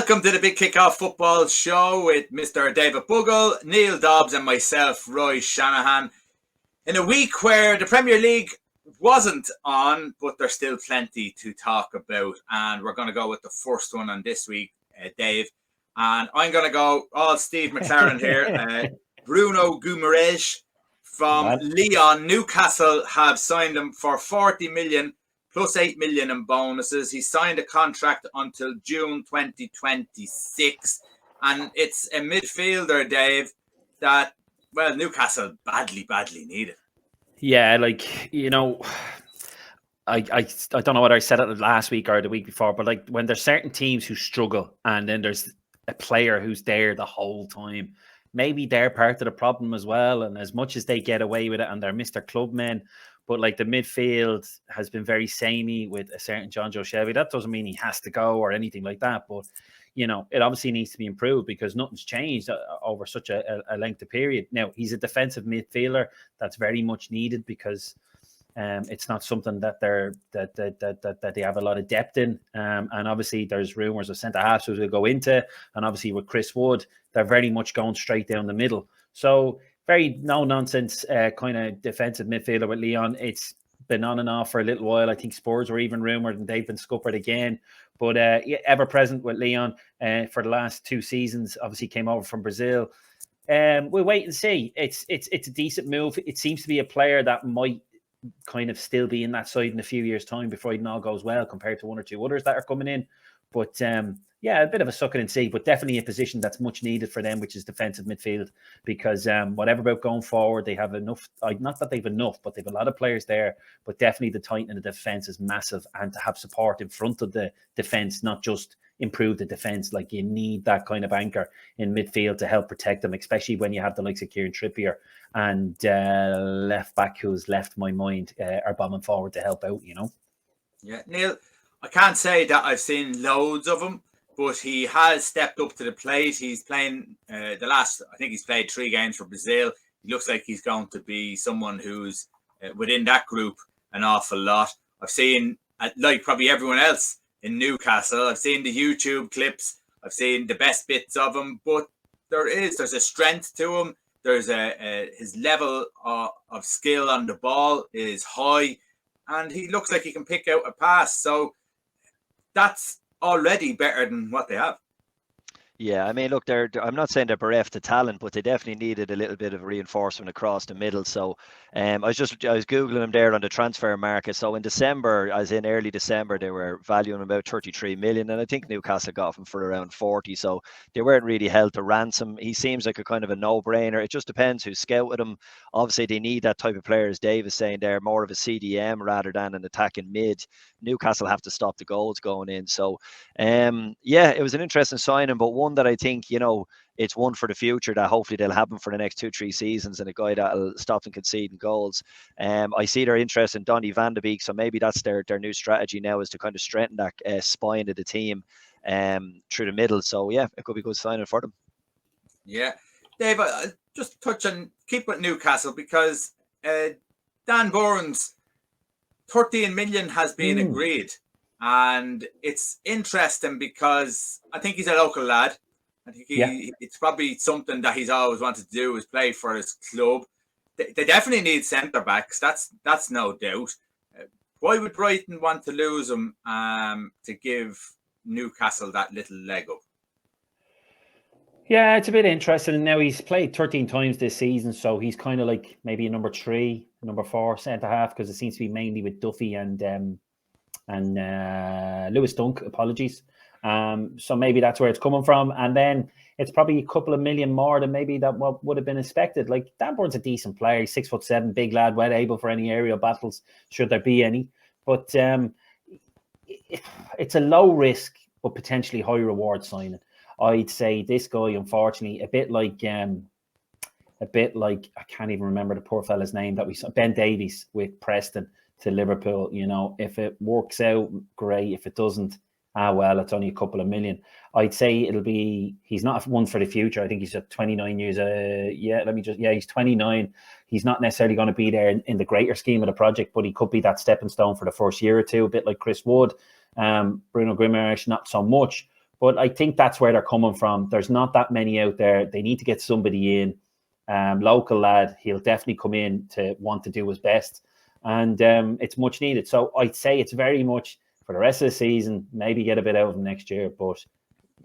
Welcome to the Big Kickoff Football Show with Mr. David Buggle, Neal Dobbs and myself, Roy Shanahan. In a week where the Premier League wasn't on, but there's still plenty to talk about. And we're going to go with the first one on this week, Dave. And I'm going to go all Steve McLaren here. Bruno Guamaraes from Lyon. Newcastle have signed him for 40 million plus 8 million in bonuses. He signed a contract until June 2026. And it's a midfielder, Dave, that, well, Newcastle badly needed. Yeah, like, you know, I don't know whether I said it last week or the week before, but like when there's certain teams who struggle and then there's a player who's there the whole time, maybe they're part of the problem as well. And as much as they get away with it and they're Mr. Clubmen, but like the midfield has been very samey with a certain John Joe Shelby. That doesn't mean he has to go or anything like that. But, you know, it obviously needs to be improved because nothing's changed over such a length of period. Now, he's a defensive midfielder that's very much needed because it's not something that they have a lot of depth in. And obviously there's rumours of centre-halves who will go into. And obviously with Chris Wood, they're very much going straight down the middle. So very no-nonsense kind of defensive midfielder with Lyon. It's been on and off for a little while. I think Spurs were even rumoured and they've been scuppered again. But ever present with Lyon for the last 2 seasons. Obviously came over from Brazil. We'll wait and see. It's a decent move. It seems to be a player that might kind of still be in that side in a few years' time before it all goes well compared to 1 or 2 others that are coming in. But yeah, a bit of a suck it and see, but definitely a position that's much needed for them, which is defensive midfield, because whatever about going forward, they have enough, not that they've enough, but they've a lot of players there, but definitely the tightening of the defence is massive, and to have support in front of the defence, not just improve the defence, like you need that kind of anchor in midfield to help protect them, especially when you have the likes of Kieran Trippier and left back who's left my mind are bombing forward to help out, you know. Yeah, Neil, I can't say that I've seen loads of him, but he has stepped up to the plate. He's playing I think he's played 3 games for Brazil. He looks like he's going to be someone who's within that group an awful lot. I've seen, like probably everyone else in Newcastle, I've seen the YouTube clips. I've seen the best bits of him, but there's a strength to him. There's his level of skill on the ball is high, and he looks like he can pick out a pass. So that's already better than what they have. Yeah, I mean, look, I'm not saying they're bereft of talent, but they definitely needed a little bit of reinforcement across the middle. So I was Googling them there on the transfer market. So in December, as in early December, they were valuing about 33 million. And I think Newcastle got him for around 40. So they weren't really held to ransom. He seems like a kind of a no-brainer. It just depends who scouted him. Obviously, they need that type of player, as Dave is saying there, more of a CDM rather than an attacking mid. Newcastle have to stop the goals going in. So, yeah, it was an interesting signing, but one that I think, you know, it's one for the future that hopefully they'll have him for the next 2-3 seasons, and a guy that'll stop them conceding goals. I see their interest in Donny van de Beek, so maybe that's their new strategy now, is to kind of strengthen that spine of the team through the middle. So yeah, it could be a good signing for them. Yeah, Dave, just keep with Newcastle, because Dan Burns, 13 million has been agreed. And it's interesting because I think he's a local lad. I think it's probably something that he's always wanted to do, is play for his club. They definitely need centre-backs. That's no doubt. Why would Brighton want to lose him to give Newcastle that little leg up? Yeah, it's a bit interesting. Now, he's played 13 times this season, so he's kind of like maybe a number 3, number 4 centre-half, because it seems to be mainly with Duffy and Lewis Dunk, apologies. So maybe that's where it's coming from. And then it's probably a couple of million more than maybe that what would have been expected. Like, Dan Burns a decent player. He's 6'7", big lad, well able for any aerial battles, should there be any. But it's a low risk but potentially high reward signing. I'd say this guy, unfortunately, a bit like I can't even remember the poor fella's name that we saw, Ben Davies with Preston to Liverpool. You know, if it works out, great. If it doesn't, well, it's only a couple of million. I'd say he's not one for the future. I think he's 29 years. He's 29. He's not necessarily going to be there in the greater scheme of the project, but he could be that stepping stone for the first year or two, a bit like Chris Wood. Bruno Guamaraes, not so much. But I think that's where they're coming from. There's not that many out there. They need to get somebody in. Local lad, he'll definitely come in to want to do his best. And it's much needed. So I'd say it's very much for the rest of the season, maybe get a bit out of him next year. But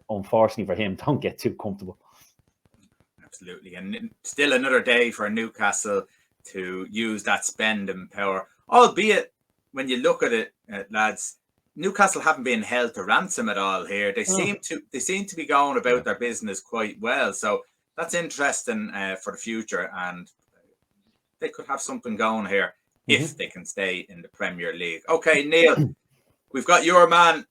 unfortunately for him, don't get too comfortable. Absolutely. And still another day for Newcastle to use that spending power. Albeit, when you look at it, lads, Newcastle haven't been held to ransom at all here. They seem to be going about their business quite well. So that's interesting for the future, and they could have something going here if they can stay in the Premier League. Okay, Neil, we've got your man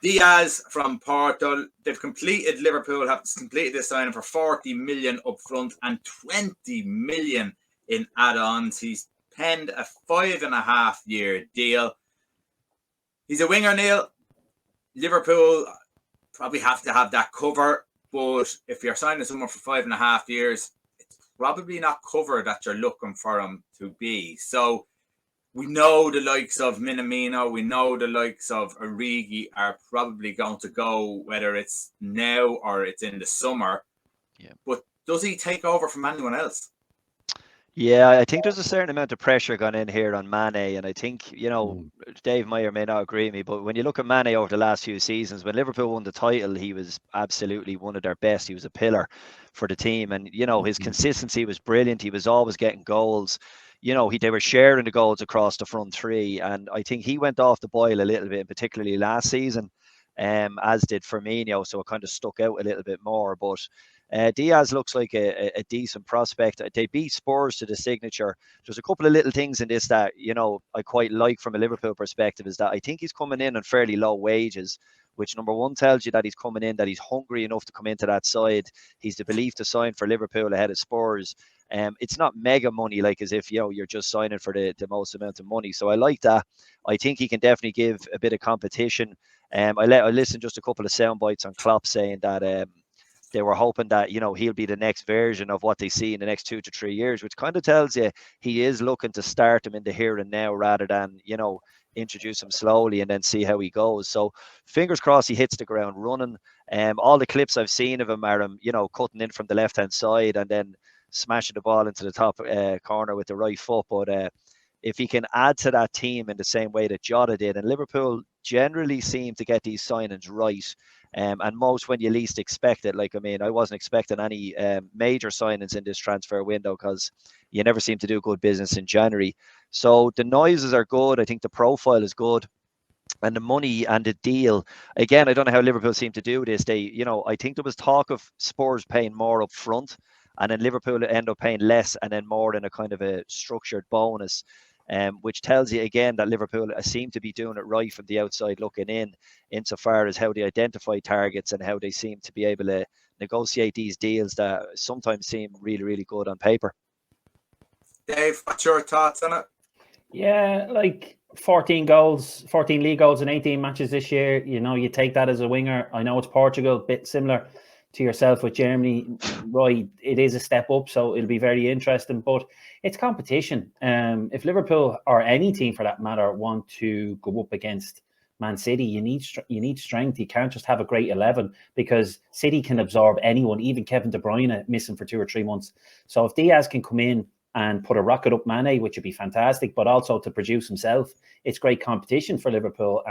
Diaz from Porto. Liverpool have completed this signing for 40 million up front and 20 million in add-ons. He's penned a 5.5-year deal. He's a winger, Neil. Liverpool probably have to have that cover, but if you're signing someone for 5.5 years, it's probably not cover that you're looking for him to be. So we know the likes of Minamino, we know the likes of Origi are probably going to go, whether it's now or it's in the summer. Yeah. But does he take over from anyone else? Yeah, I think there's a certain amount of pressure gone in here on Mane, and I think, Dave may or may not agree with me, but when you look at Mane over the last few seasons, when Liverpool won the title, he was absolutely one of their best. He was a pillar for the team, and his consistency was brilliant. He was always getting goals. They were sharing the goals across the front three, and I think he went off the boil a little bit, particularly last season, as did Firmino, so it kind of stuck out a little bit more. But Diaz looks like a decent prospect. They beat Spurs to the signature. There's a couple of little things in this that, I quite like from a Liverpool perspective, is that I think he's coming in on fairly low wages, which number one tells you that he's coming in, that he's hungry enough to come into that side. He's the belief to sign for Liverpool ahead of Spurs. It's not mega money, like as if, you're just signing for the most amount of money. So I like that. I think he can definitely give a bit of competition. I listened just a couple of sound bites on Klopp saying that they were hoping that, he'll be the next version of what they see in the next 2 to 3 years, which kind of tells you he is looking to start him in the here and now rather than, introduce him slowly and then see how he goes. So fingers crossed he hits the ground running. All the clips I've seen of him are him, cutting in from the left-hand side and then smashing the ball into the top corner with the right foot. But if he can add to that team in the same way that Jota did, and Liverpool generally seem to get these signings right, and most when you least expect it. I wasn't expecting any major signings in this transfer window because you never seem to do good business in January. So the noises are good. I think the profile is good. And the money and the deal, again, I don't know how Liverpool seem to do this. I think there was talk of Spurs paying more up front, and then Liverpool end up paying less and then more in a kind of a structured bonus. Which tells you again that Liverpool seem to be doing it right from the outside looking in, insofar as how they identify targets and how they seem to be able to negotiate these deals that sometimes seem really, really good on paper. Dave, what's your thoughts on it? Yeah, 14 league goals in 18 matches this year. You take that as a winger. I know it's Portugal, a bit similar to yourself with Germany, Roy. It is a step up, so it'll be very interesting, but it's competition. If Liverpool or any team for that matter want to go up against Man City, you need strength. You can't just have a great 11 because City can absorb anyone, even Kevin De Bruyne missing for 2 or 3 months. So if Diaz can come in and put a rocket up Mane, which would be fantastic, but also to produce himself, it's great competition for Liverpool.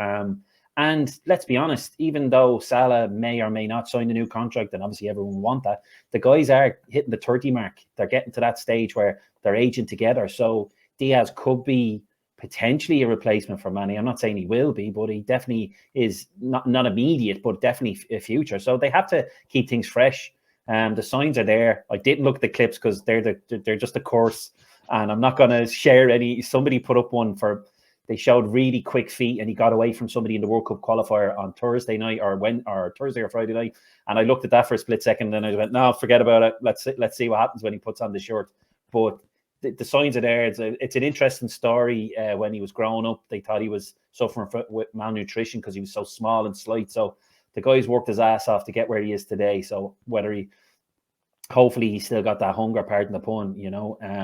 And let's be honest, even though Salah may or may not sign a new contract, and obviously everyone will want that, the guys are hitting the 30 mark. They're getting to that stage where they're aging together. So Diaz could be potentially a replacement for Mane. I'm not saying he will be, but he definitely is not immediate, but definitely a future. So they have to keep things fresh. The signs are there. I didn't look at the clips because they're just a course, and I'm not going to share any. Somebody put up one for. They showed really quick feet, and he got away from somebody in the World Cup qualifier on Thursday night, or Thursday or Friday night. And I looked at that for a split second, and then I went, "No, forget about it. Let's see what happens when he puts on the shirt." But the signs are there. It's an interesting story. When he was growing up, they thought he was suffering with malnutrition because he was so small and slight. So the guy's worked his ass off to get where he is today. So hopefully he still got that hunger, pardon the pun,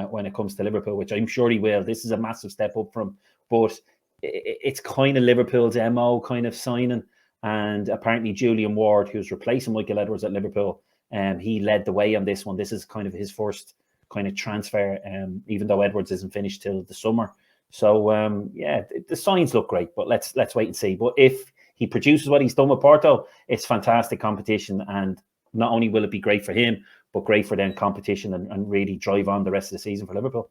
when it comes to Liverpool, which I'm sure he will. This is a massive step up from, but it's kind of Liverpool's MO kind of signing. And apparently Julian Ward, who's replacing Michael Edwards at Liverpool, he led the way on this one. This is kind of his first kind of transfer, even though Edwards isn't finished till the summer. So yeah, the signs look great, but let's wait and see. But if he produces what he's done with Porto, it's fantastic competition, and not only will it be great for him, but great for then competition and really drive on the rest of the season for Liverpool.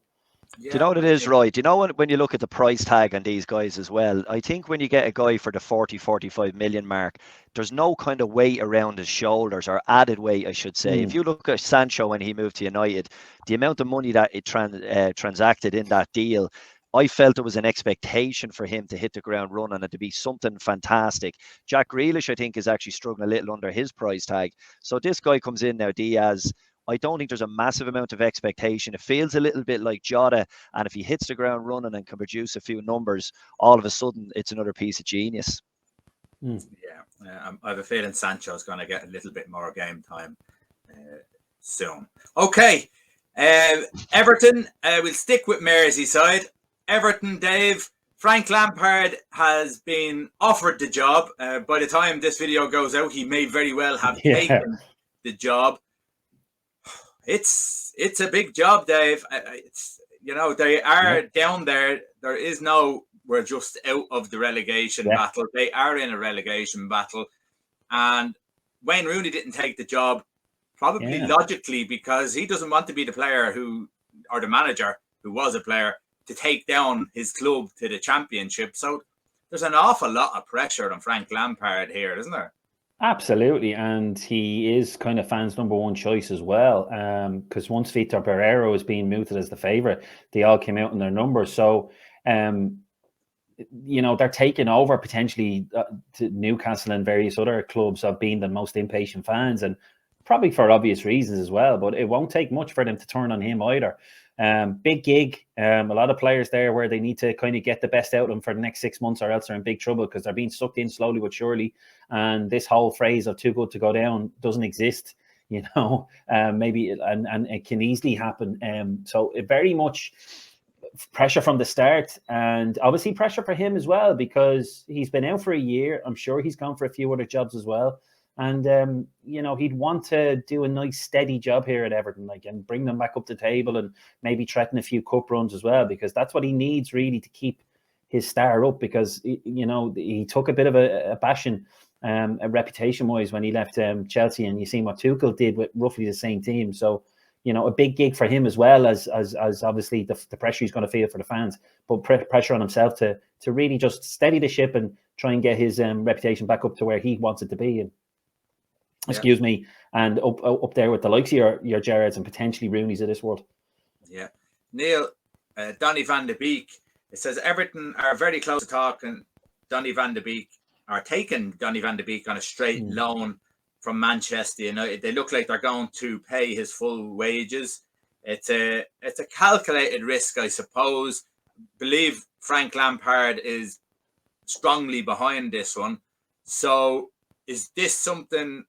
Yeah, do you know what it is, Roy? Do you know when you look at the price tag on these guys as well? I think when you get a guy for the 40-45 million mark, there's no kind of weight around his shoulders, or added weight, I should say. If you look at Sancho when he moved to United, the amount of money that it transacted in that deal, I felt there was an expectation for him to hit the ground running and to be something fantastic. Jack Grealish, I think, is actually struggling a little under his price tag. So this guy comes in now, Diaz. I don't think there's a massive amount of expectation. It feels a little bit like Jota, and if he hits the ground running and can produce a few numbers, all of a sudden it's another piece of genius. Yeah, I have a feeling Sancho's going to get a little bit more game time soon. Okay, Everton, we'll stick with Merseyside. Everton, Dave, Frank Lampard has been offered the job. By the time this video goes out, he may very well have taken the job. It's a big job, Dave. They are down there. There is no, we're just out of the relegation battle. They are in a relegation battle. And Wayne Rooney didn't take the job, probably logically, because he doesn't want to be the player or the manager who was a player, to take down his club to the championship. So there's an awful lot of pressure on Frank Lampard here, isn't there? Absolutely, and he is kind of fans' number one choice as well. Because once Vitor Pereira was being mooted as the favourite, they all came out in their numbers. So, they're taking over potentially to Newcastle and various other clubs of being the most impatient fans, and probably for obvious reasons as well. But it won't take much for them to turn on him either. Big gig, a lot of players there where they need to kind of get the best out of them for the next 6 months, or else they're in big trouble because they're being sucked in slowly but surely. And this whole phrase of too good to go down doesn't exist, maybe, and it can easily happen. So it very much pressure from the start, and obviously pressure for him as well, because he's been out for a year. I'm sure he's gone for a few other jobs as well. And, he'd want to do a nice steady job here at Everton, and bring them back up the table and maybe threaten a few cup runs as well, because that's what he needs really to keep his star up, because, he took a bit of a bashing reputation-wise when he left Chelsea, and you see what Tuchel did with roughly the same team. So, a big gig for him as well as obviously the pressure he's going to feel for the fans, but pressure on himself to really just steady the ship and try and get his reputation back up to where he wants it to be. Excuse me, and up there with the likes of your Gerrards and potentially Rooney's of this world. Yeah. Neil, Donny van de Beek, it says Everton are very close to taking Donny van de Beek on a straight loan from Manchester United. They look like they're going to pay his full wages. It's a calculated risk, I suppose. Believe Frank Lampard is strongly behind this one. So is this something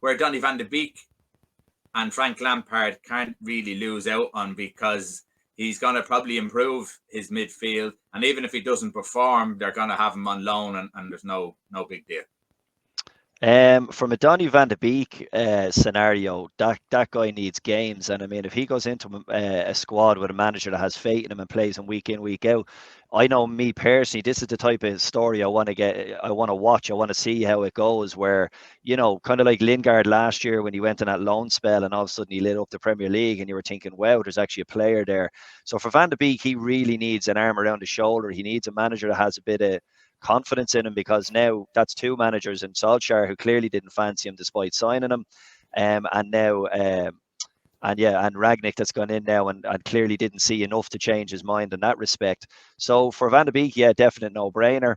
where Donny van de Beek and Frank Lampard can't really lose out on, because he's going to probably improve his midfield, and even if he doesn't perform, they're going to have him on loan, and there's no big deal. From a Donny van de Beek scenario, that guy needs games, and I mean, if he goes into a squad with a manager that has faith in him and plays him week in, week out, I know me personally, this is the type of story I want to watch. I want to see how it goes, where, kind of like Lingard last year when he went on that loan spell and all of a sudden he lit up the Premier League and you were thinking, wow, there's actually a player there. So for Van de Beek, he really needs an arm around his shoulder. He needs a manager that has a bit of confidence in him, because now that's two managers in Solskjaer who clearly didn't fancy him despite signing him, and Ragnick that's gone in now and clearly didn't see enough to change his mind in that respect. So for Van de Beek, definite no-brainer.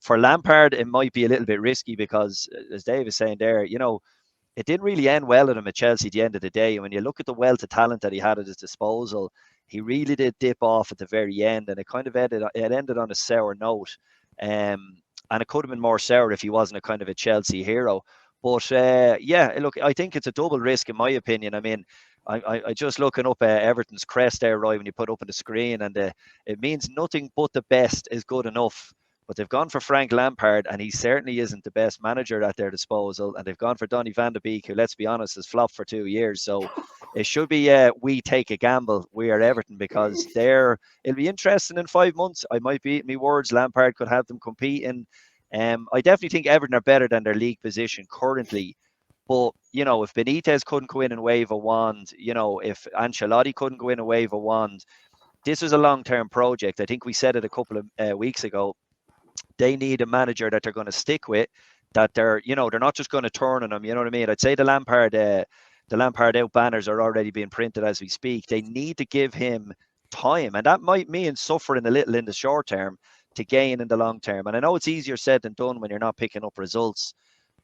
For Lampard, it might be a little bit risky because, as Dave is saying there, it didn't really end well at him at Chelsea at the end of the day. And when you look at the wealth of talent that he had at his disposal, he really did dip off at the very end, and it kind of ended on a sour note. And it could have been more sour if he wasn't a kind of a Chelsea hero. But look, I think it's a double risk in my opinion. I mean, I just looking up Everton's crest there, Roy, when you put up on the screen, and it means nothing but the best is good enough. But they've gone for Frank Lampard, and he certainly isn't the best manager at their disposal. And they've gone for Donny van de Beek, who, let's be honest, has flopped for 2 years. So it should be we take a gamble. We are Everton, because it'll be interesting in 5 months. I might be eating my words. Lampard could have them competing. I definitely think Everton are better than their league position currently. But, if Benitez couldn't go in and wave a wand, if Ancelotti couldn't go in and wave a wand, this is a long-term project. I think we said it a couple of weeks ago. They need a manager that they're going to stick with, that they're not just going to turn on them. You know what I mean? I'd say the Lampard out banners are already being printed as we speak. They need to give him time, and that might mean suffering a little in the short term to gain in the long term. And I know it's easier said than done when you're not picking up results,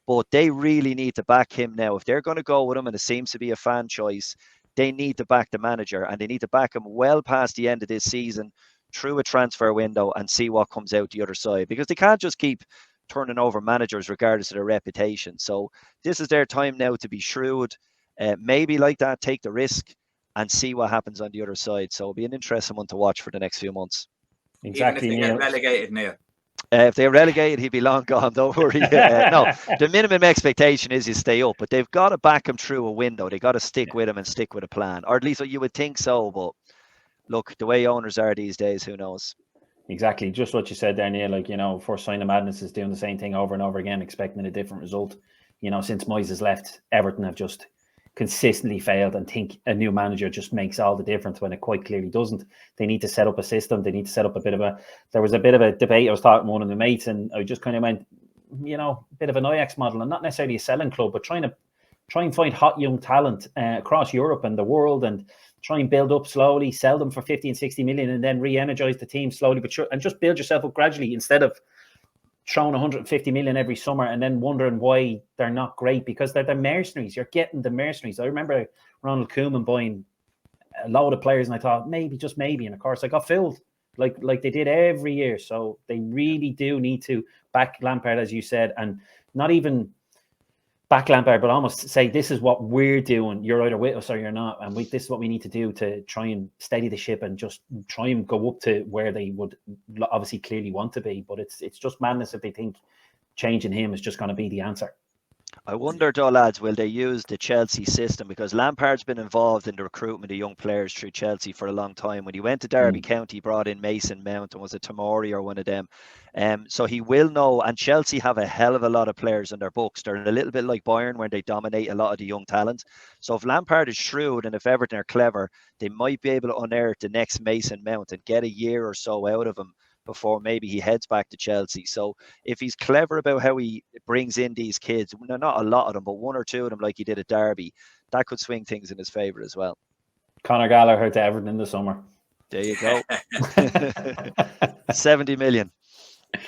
but they really need to back him now. If they're going to go with him, and it seems to be a fan choice, they need to back the manager, and they need to back him well past the end of this season, through a transfer window, and see what comes out the other side, because they can't just keep turning over managers regardless of their reputation. So this is their time now to be shrewd, maybe like that, take the risk and see what happens on the other side. So it'll be an interesting one to watch for the next few months. Exactly. Even if they get relegated, Neil. If they're relegated, he'd be long gone. Don't worry. No, the minimum expectation is you stay up, but they've got to back him through a window. They got to stick with him and stick with a plan, or at least you would think so. But look, the way owners are these days, who knows? Exactly. Just what you said there, Neil. Like, First Sign of Madness is doing the same thing over and over again, expecting a different result. Since Moyes has left, Everton have just consistently failed, and think a new manager just makes all the difference when it quite clearly doesn't. They need to set up a system. They need to set up there was a bit of a debate. I was talking to one of the mates, and I just kind of went, a bit of an Ajax model, and not necessarily a selling club, but try and find hot young talent across Europe and the world, and try and build up slowly, sell them for 50 and 60 million, and then re-energize the team slowly but sure, and just build yourself up gradually, instead of throwing 150 million every summer and then wondering why they're not great, because they're the mercenaries. You're getting the mercenaries. I remember Ronald Koeman buying a load of players, and I thought maybe, just maybe, and of course I got filled like they did every year. So they really do need to back Lampard, as you said, and not even back Lampard, but almost say, this is what we're doing. You're either with us or you're not, and this is what we need to do to try and steady the ship and just try and go up to where they would obviously clearly want to be. But it's just madness if they think changing him is just going to be the answer. I wonder though, lads, will they use the Chelsea system? Because Lampard's been involved in the recruitment of young players through Chelsea for a long time. When he went to Derby County, he brought in Mason Mount, and was it Tomori or one of them? So he will know, and Chelsea have a hell of a lot of players in their books. They're a little bit like Bayern, where they dominate a lot of the young talent. So if Lampard is shrewd, and if Everton are clever, they might be able to unearth the next Mason Mount and get a year or so out of him before maybe he heads back to Chelsea. So if he's clever about how he brings in these kids, not a lot of them, but one or two of them, like he did at Derby, that could swing things in his favour as well. Conor Gallagher to Everton in the summer. There you go. 70 million.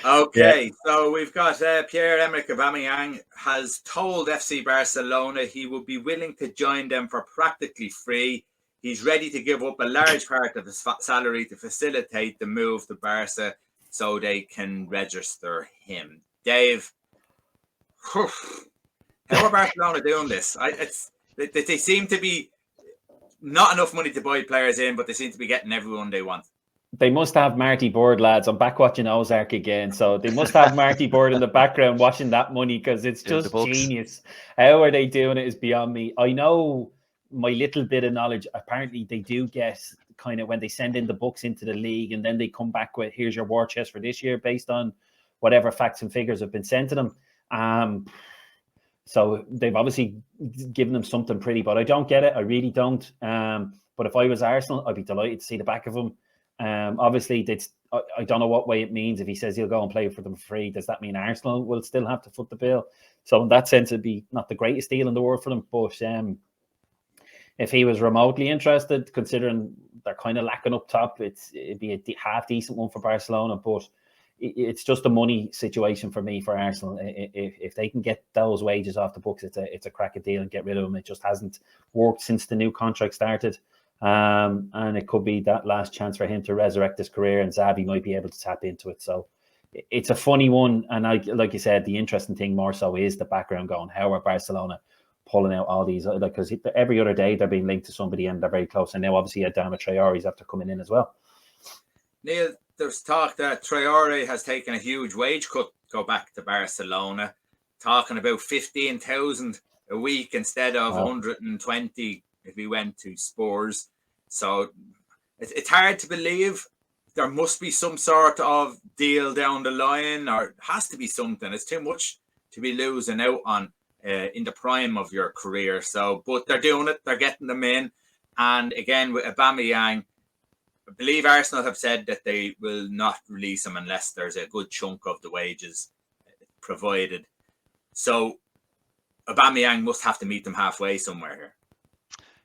Okay, so we've got Pierre-Emerick Aubameyang has told FC Barcelona he will be willing to join them for practically free. He's ready to give up a large part of his salary to facilitate the move to Barca so they can register him. Dave, how are Barcelona doing this? They seem to be not enough money to buy players in, but they seem to be getting everyone they want. They must have Marty Bird, lads. I'm back watching Ozark again. So they must have Marty Bird in the background watching that money, because it's just genius. How are they doing it is beyond me. I know my little bit of knowledge. Apparently they do get kind of, when they send in the books into the league, and then they come back with, here's your war chest for this year based on whatever facts and figures have been sent to them. So they've obviously given them something pretty, but I don't get it. I really don't. But if I was Arsenal, I'd be delighted to see the back of him. Obviously, I don't know what way it means. If he says he'll go and play for them free, does that mean Arsenal will still have to foot the bill? So in that sense, it'd be not the greatest deal in the world for them. But if he was remotely interested, considering they're kind of lacking up top, it'd be a half decent one for Barcelona. But it's just a money situation for me for Arsenal. If they can get those wages off the books, it's a cracker deal and get rid of them. It just hasn't worked since the new contract started. And it could be that last chance for him to resurrect his career, and Xavi might be able to tap into it. So it's a funny one. And like you said, the interesting thing more so is the background going, how are Barcelona pulling out all these, because every other day they're being linked to somebody and they're very close. And now obviously Adama Traore's after coming in as well. Neil, there's talk that Traore has taken a huge wage cut to go back to Barcelona, talking about 15,000 a week instead of 120 if he went to Spurs. So it's hard to believe. There must be some sort of deal down the line, or it has to be something. It's too much to be losing out on in the prime of your career. So, but they're doing it. They're getting them in. And again, with Aubameyang, I believe Arsenal have said that they will not release him unless there's a good chunk of the wages provided. So, Aubameyang must have to meet them halfway somewhere here.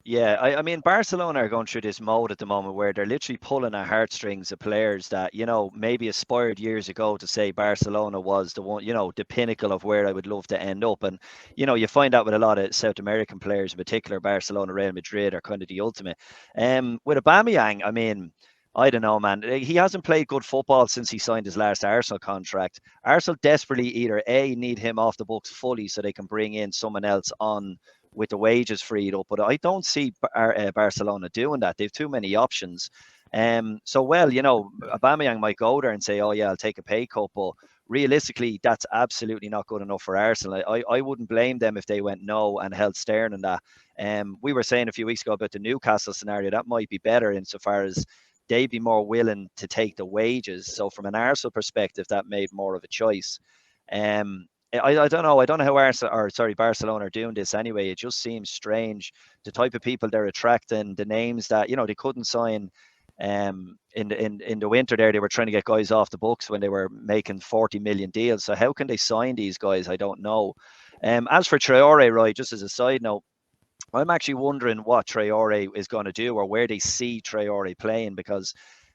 Yeah, I mean, Barcelona are going through this mode at the moment where they're literally pulling at heartstrings of players that, you know, maybe aspired years ago to say Barcelona was the one, you know, the pinnacle of where I would love to end up. And, you know, you find that with a lot of South American players, in particular, Barcelona, Real Madrid are kind of the ultimate. With Aubameyang, I mean, I don't know, man. He hasn't played good football since he signed his last Arsenal contract. Arsenal desperately either A, need him off the books fully so they can bring in someone else on with the wages freed up, but I don't see Barcelona doing that. They've too many options. So, well, you know, Aubameyang might go there and say, oh, yeah, I'll take a pay cut, but realistically, that's absolutely not good enough for Arsenal. I wouldn't blame them if they went no and held stern on that. We were saying a few weeks ago about the Newcastle scenario. That might be better insofar as they'd be more willing to take the wages. So from an Arsenal perspective, that made more of a choice. I don't know. I don't know how Barcelona are doing this anyway. It just seems strange. The type of people they're attracting, the names that, you know, they couldn't sign in the winter there. They were trying to get guys off the books when they were making 40 million deals. So how can they sign these guys? I don't know. As for Traore, right, just as a side note, I'm actually wondering what Traore is going to do or where they see Traore playing, because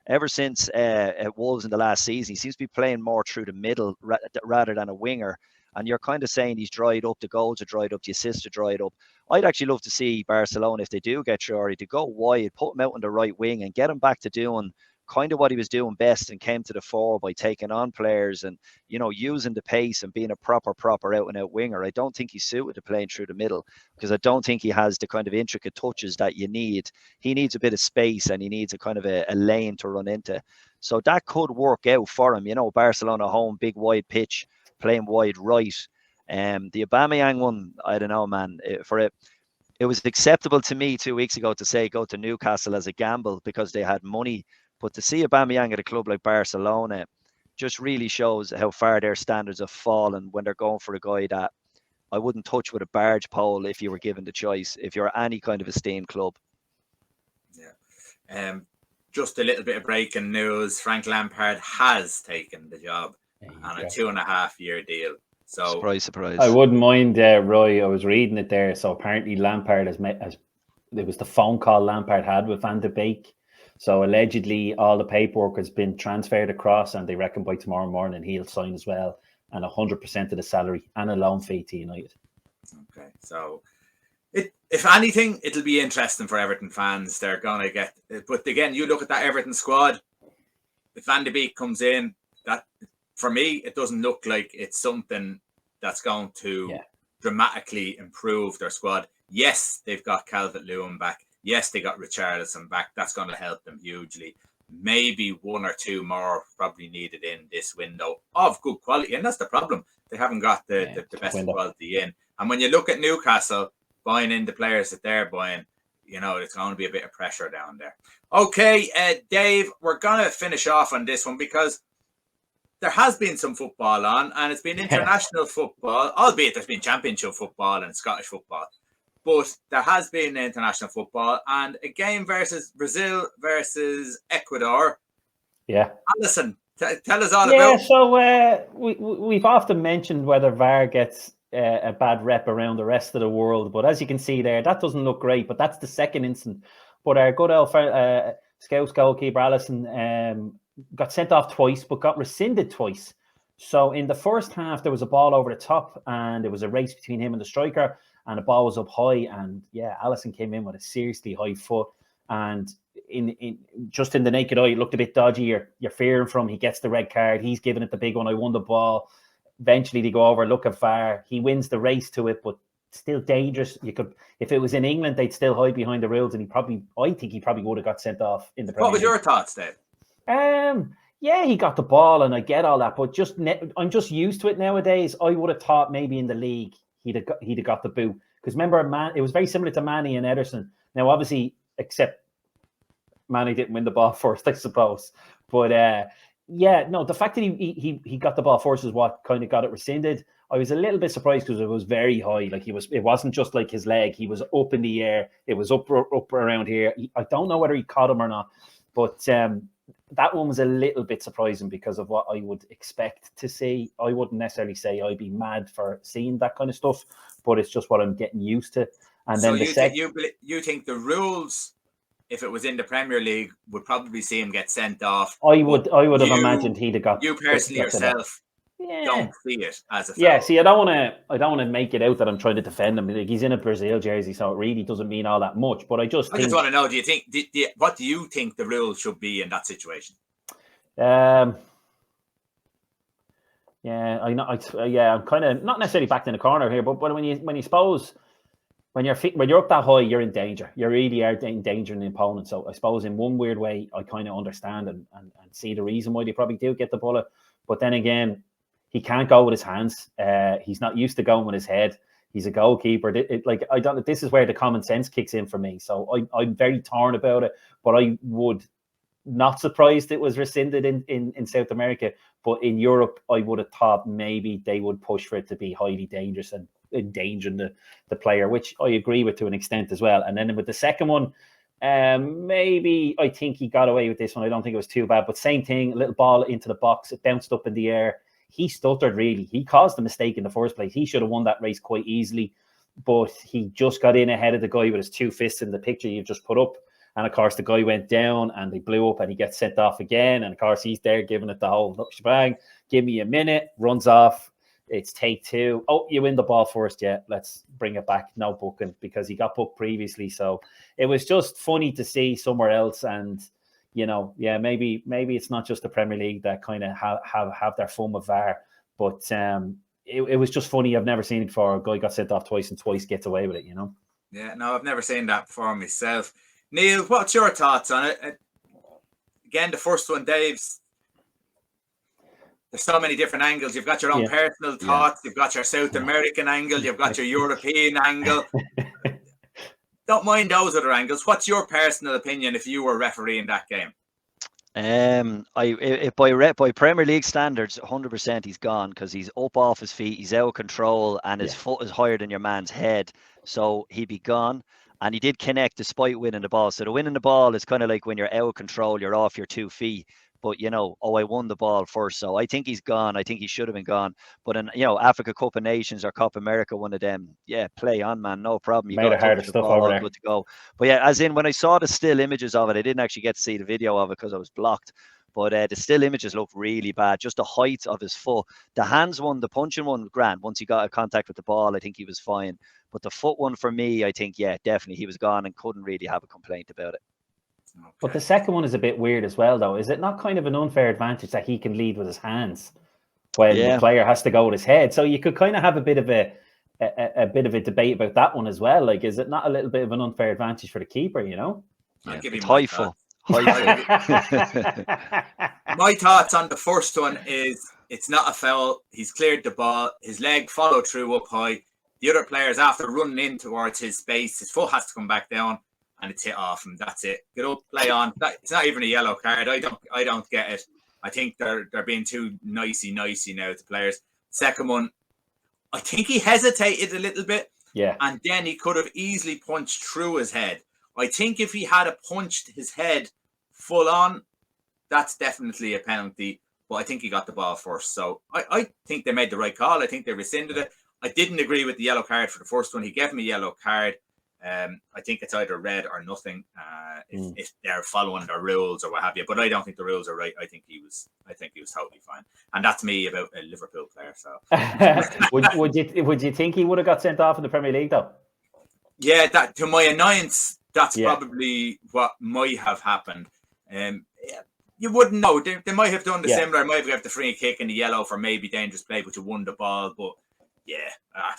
ever since at Wolves in the last season, he seems to be playing more through the middle rather than a winger. And you're kind of saying he's dried up, the goals are dried up, the assists are dried up. I'd actually love to see Barcelona, if they do get Traore, to go wide, put him out on the right wing and get him back to doing kind of what he was doing best and came to the fore by taking on players and, you know, using the pace and being a proper out and out winger. I don't think he's suited to playing through the middle because I don't think he has the kind of intricate touches that you need. He needs a bit of space and he needs a kind of a lane to run into. So that could work out for him. You know, Barcelona home, big wide pitch, playing wide right. The Aubameyang one, I don't know, man. It was acceptable to me 2 weeks ago to say go to Newcastle as a gamble because they had money. But to see Aubameyang at a club like Barcelona just really shows how far their standards have fallen when they're going for a guy that I wouldn't touch with a barge pole if you were given the choice, if you're any kind of esteemed club. Yeah. Just a little bit of breaking news. Frank Lampard has taken the job on a 2.5-year deal. So Surprise. I wouldn't mind, Roy. I was reading it there. So apparently Lampard it was the phone call Lampard had with Van de Beek. So allegedly all the paperwork has been transferred across and they reckon by tomorrow morning he'll sign as well, and 100% of the salary and a loan fee to United. Okay, so if anything, it'll be interesting for Everton fans. They're going to get... But again, you look at that Everton squad, if Van de Beek comes in, that for me, it doesn't look like it's something that's going to dramatically improve their squad. Yes, they've got Calvert-Lewin back. Yes, they got Richarlison back. That's going to help them hugely. Maybe one or two more probably needed in this window of good quality. And that's the problem. They haven't got the best quality in. And when you look at Newcastle buying in the players that they're buying, you know, it's going to be a bit of pressure down there. Okay, Dave, we're going to finish off on this one because there has been some football on, and it's been international football, albeit there's been championship football and Scottish football. But there has been international football and a game versus Brazil versus Ecuador. Yeah. Alison, tell us all about it. So we've often mentioned whether VAR gets a bad rep around the rest of the world. But as you can see there, that doesn't look great. But that's the second incident. But our good old Scouts goalkeeper, Alison, got sent off twice, but got rescinded twice. So in the first half, there was a ball over the top and there was a race between him and the striker. And the ball was up high, and Alisson came in with a seriously high foot, and just in the naked eye, it looked a bit dodgy. You're fearing from him. He gets the red card. He's giving it the big one. I won the ball. Eventually, they go over, look at VAR. He wins the race to it, but still dangerous. You could, if it was in England, they'd still hide behind the rules, and I think he probably would have got sent off in the Premier What was your thoughts, Dave? Yeah, he got the ball, and I get all that, but I'm just used to it nowadays. I would have thought maybe in the league he'd have got the boot, because remember, it was very similar to Manny and Ederson. Now, obviously, except Manny didn't win the ball first, I suppose. But the fact that he got the ball first is what kind of got it rescinded. I was a little bit surprised because it was very high. Like it wasn't just like his leg. He was up in the air. It was up around here. I don't know whether he caught him or not, but that one was a little bit surprising because of what I would expect to see. I wouldn't necessarily say I'd be mad for seeing that kind of stuff, but it's just what I'm getting used to. And so then you think the rules, if it was in the Premier League, would probably see him get sent off? I would have imagined he'd have got. You personally yourself don't see it as a foul. Yeah, see, I don't want to make it out that I'm trying to defend him. Like, he's in a Brazil jersey, so it really doesn't mean all that much. But I just want to know: do you think? What do you think the rules should be in that situation? Yeah, I know. I'm kind of not necessarily backed in the corner here, but when you suppose when you're up that high, you're in danger. You really are in danger in the opponent. So I suppose in one weird way, I kind of understand and see the reason why they probably do get the bullet. But then again, he can't go with his hands. He's not used to going with his head. He's a goalkeeper. This is where the common sense kicks in for me. So I'm very torn about it. But I would not surprised it was rescinded in South America. But in Europe, I would have thought maybe they would push for it to be highly dangerous and endangering the player, which I agree with to an extent as well. And then with the second one, maybe I think he got away with this one. I don't think it was too bad. But same thing, a little ball into the box. It bounced up in the air. He stuttered, really. He caused the mistake in the first place. He should have won that race quite easily, but he just got in ahead of the guy with his two fists in the picture you've just put up. And, of course, the guy went down and they blew up and he gets sent off again. And, of course, he's there giving it the whole shebang. Give me a minute. Runs off. It's take two. Oh, you win the ball first. Yeah, let's bring it back. No booking, because he got booked previously. So it was just funny to see somewhere else. And maybe it's not just the Premier League that kind of have their fun with VAR, but it was just funny. I've never seen it before. A guy got sent off twice and twice gets away with it, Yeah, no, I've never seen that before myself. Neil, what's your thoughts on it? Again, the first one, Dave's. There's so many different angles. You've got your own personal thoughts. You've got your South American angle. You've got your European angle. Don't mind those other angles. What's your personal opinion if you were refereeing that game? By Premier League standards, 100% he's gone, because he's up off his feet, he's out of control, and his foot is higher than your man's head. So he'd be gone. And he did connect despite winning the ball. So the winning the ball is kind of like when you're out of control, you're off your 2 feet. But, I won the ball first. So I think he's gone. I think he should have been gone. But in, Africa Cup of Nations or Copa America, one of them, play on, man. No problem. You got harder stuff over there. Good to go. But yeah, as in when I saw the still images of it, I didn't actually get to see the video of it because I was blocked. But the still images look really bad. Just the height of his foot. The hands one, the punching one, grand. Once he got a contact with the ball, I think he was fine. But the foot one for me, I think, definitely he was gone and couldn't really have a complaint about it. Okay. But the second one is a bit weird as well, though. Is it not kind of an unfair advantage that he can lead with his hands when the player has to go with his head? So you could kind of have a bit of a debate about that one as well. Like, is it not a little bit of an unfair advantage for the keeper? I'll give you my thoughts. My thoughts on the first one is it's not a foul. He's cleared the ball. His leg followed through up high. The other players, after running in towards his space, his foot has to come back down, and it's hit off him. That's it. Get up, play on. It's not even a yellow card. I don't get it. I think they're being too nicey now to players. Second one, I think he hesitated a little bit. Yeah. And then he could have easily punched through his head. I think if he had punched his head full on, that's definitely a penalty. But I think he got the ball first. So I think they made the right call. I think they rescinded it. I didn't agree with the yellow card for the first one. He gave me a yellow card. I think it's either red or nothing if they're following their rules or what have you. But I don't think the rules are right. I think he was totally fine. And that's me about a Liverpool player. So would you think he would have got sent off in the Premier League though? Yeah, that to my annoyance, that's probably what might have happened. You wouldn't know. They might have done the similar. Might have given the free kick and the yellow for maybe dangerous play, but you won the ball. But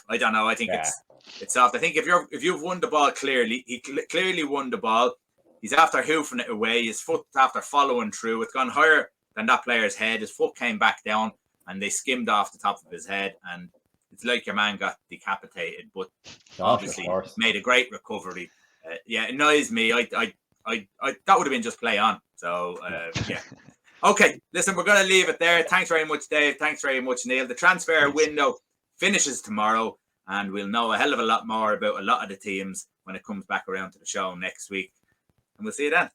I don't know. I think it's soft. I think if you've won the ball clearly, he clearly won the ball. He's after hoofing it away. His foot after following through. It's gone higher than that player's head. His foot came back down and they skimmed off the top of his head, and it's like your man got decapitated, but obviously made a great recovery. Yeah, it annoys me. I that would have been just play on. So yeah. Okay, listen, we're going to leave it there. Thanks very much, Dave. Thanks very much, Neil. The transfer window finishes tomorrow, and we'll know a hell of a lot more about a lot of the teams when it comes back around to the show next week. And we'll see you then.